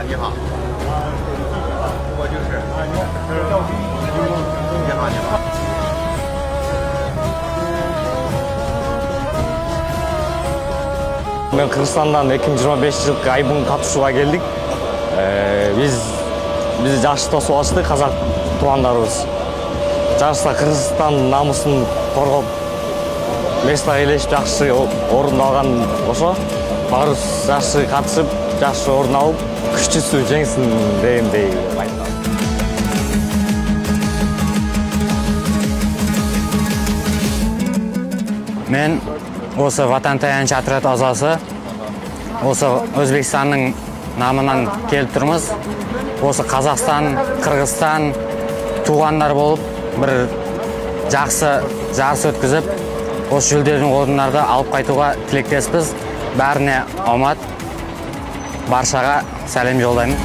你好。我就是。你好，你好。Мен Кыргызстандан 2025 жылкы айбын катышууга келдик. Биз жакшы тосуп алышты казак туугандарыбыз. Жарышта Кыргызстан намысын коргоп, место ээлешип жакшы орун алган ошо. Баарыбыз жакшы катышып, жакшы орун алып, күчтүүсү жеңсин дегендей айтам. Мен осы Ватан таянч отряд азасы, осы Өзбекстанның намынан келіп тұрмыз. Осы Қазақстан, Қырғызстан туғандар болып, бір жақсы жарыс өткізіп, осы жүлделі орындарды алып қайтуға тілектеспіз. Бәріне омат, баршаға сәлем жолдаймын.